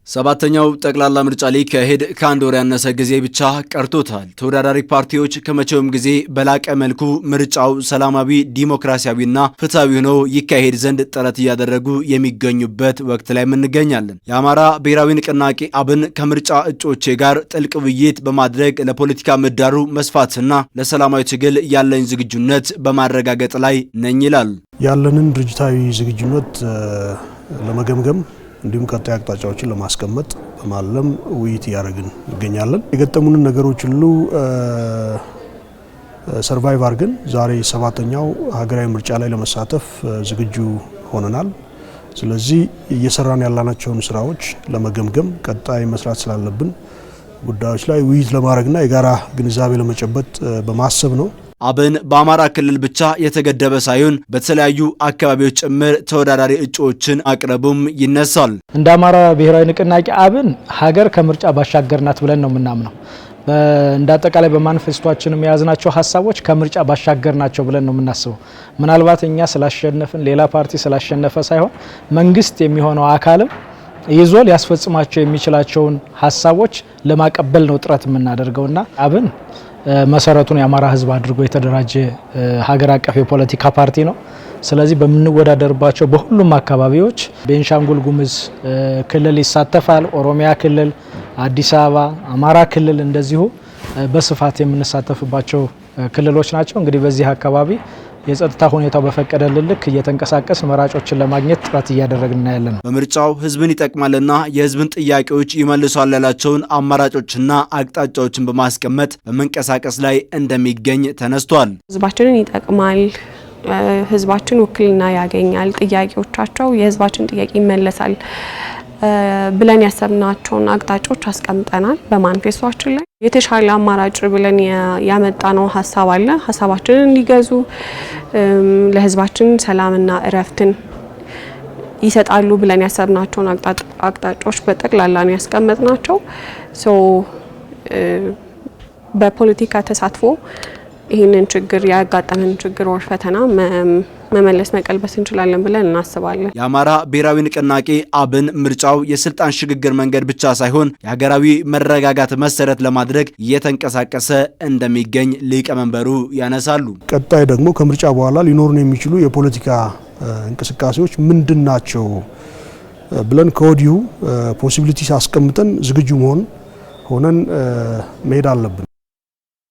ሰባተኛው ጠቅላላ ምርጫ ሊካሄድ ከአንድ ወር ያነሰ ጊዜ ብቻ ቀርቶታል። ተወዳዳሪ ፓርቲዎች ከመቼውም ጊዜ በላቀ መልኩ ምርጫው ሰላማዊ፣ ዲሞክራሲያዊና ፍትሃዊ ሆኖ ይካሄድ ዘንድ ጥረት እያደረጉ የሚገኙበት ወቅት ላይ እንገኛለን። የአማራ ብሔራዊ ንቅናቄ አብን ከምርጫ እጩዎቼ ጋር ጥልቅ ውይይት በማድረግ ለፖለቲካ ምህዳሩ መስፋትና ለሰላማዊ ትግል ያለኝ ዝግጁነት በማረጋገጥ ላይ ነኝ ይላል። ያለንን ድርጅታዊ ዝግጁነት ለመገምገም እንዲሁም ቀጣይ አቅጣጫዎችን ለማስቀመጥ በማለም ውይይት ያደረግን እንገኛለን። የገጠሙንን ነገሮች ሁሉ ሰርቫይቭ አድርገን ዛሬ ሰባተኛው ሀገራዊ ምርጫ ላይ ለመሳተፍ ዝግጁ ሆነናል። ስለዚህ እየሰራን ያላናቸውን ስራዎች ለመገምገም ቀጣይ መስራት ስላለብን ጉዳዮች ላይ ውይይት ለማድረግና የጋራ ግንዛቤ ለመጨበጥ በማሰብ ነው። አብን በአማራ ክልል ብቻ የተገደበ ሳይሆን በተለያዩ አካባቢዎች ጭምር ተወዳዳሪ እጩዎችን አቅረቡም ይነሳል። እንደ አማራ ብሔራዊ ንቅናቄ አብን ሀገር ከምርጫ ባሻገር ናት ብለን ነው የምናምነው። እንደ አጠቃላይ በማኒፌስቶአችንም የያዝናቸው ሀሳቦች ከምርጫ ባሻገር ናቸው ብለን ነው የምናስበው። ምናልባት እኛ ስላሸነፍን ሌላ ፓርቲ ስላሸነፈ ሳይሆን መንግስት የሚሆነው አካልም ይዞ ሊያስፈጽማቸው የሚችላቸውን ሀሳቦች ለማቀበል ነው ጥረት የምናደርገውና አብን መሰረቱን የአማራ ሕዝብ አድርጎ የተደራጀ ሀገር አቀፍ የፖለቲካ ፓርቲ ነው። ስለዚህ በምንወዳደርባቸው በሁሉም አካባቢዎች ቤንሻንጉል ጉሙዝ ክልል ይሳተፋል፣ ኦሮሚያ ክልል፣ አዲስ አበባ፣ አማራ ክልል እንደዚሁ በስፋት የምንሳተፍባቸው ክልሎች ናቸው። እንግዲህ በዚህ አካባቢ የጸጥታ ሁኔታው በፈቀደልን ልክ እየተንቀሳቀስ መራጮችን ለማግኘት ጥረት እያደረግን ያለን ነው። በምርጫው ህዝብን ይጠቅማልና የህዝብን ጥያቄዎች ይመልሷል ያላቸውን አማራጮችና አቅጣጫዎችን በማስቀመጥ በመንቀሳቀስ ላይ እንደሚገኝ ተነስቷል። ህዝባችንን ይጠቅማል፣ ህዝባችን ውክልና ያገኛል፣ ጥያቄዎቻቸው የህዝባችን ጥያቄ ይመለሳል ብለን ያሰብናቸውን አቅጣጫዎች አስቀምጠናል። በማኒፌስቶአችን ላይ የተሻለ አማራጭ ብለን ያመጣነው ሀሳብ አለ። ሀሳባችንን እንዲገዙ ለህዝባችን ሰላምና እረፍትን ይሰጣሉ ብለን ያሰብናቸውን አቅጣጫዎች በጠቅላላ ነው ያስቀመጥናቸው። በፖለቲካ ተሳትፎ ይህንን ችግር ያጋጠመን ችግር ወር ፈተና መመለስ መቀልበስ እንችላለን ብለን እናስባለን። የአማራ ብሔራዊ ንቅናቄ አብን ምርጫው የስልጣን ሽግግር መንገድ ብቻ ሳይሆን የሀገራዊ መረጋጋት መሰረት ለማድረግ እየተንቀሳቀሰ እንደሚገኝ ሊቀመንበሩ ያነሳሉ። ቀጣይ ደግሞ ከምርጫ በኋላ ሊኖሩን የሚችሉ የፖለቲካ እንቅስቃሴዎች ምንድን ናቸው ብለን ከወዲሁ ፖሲቢሊቲስ አስቀምጠን ዝግጁ ሆነን መሄድ አለብን።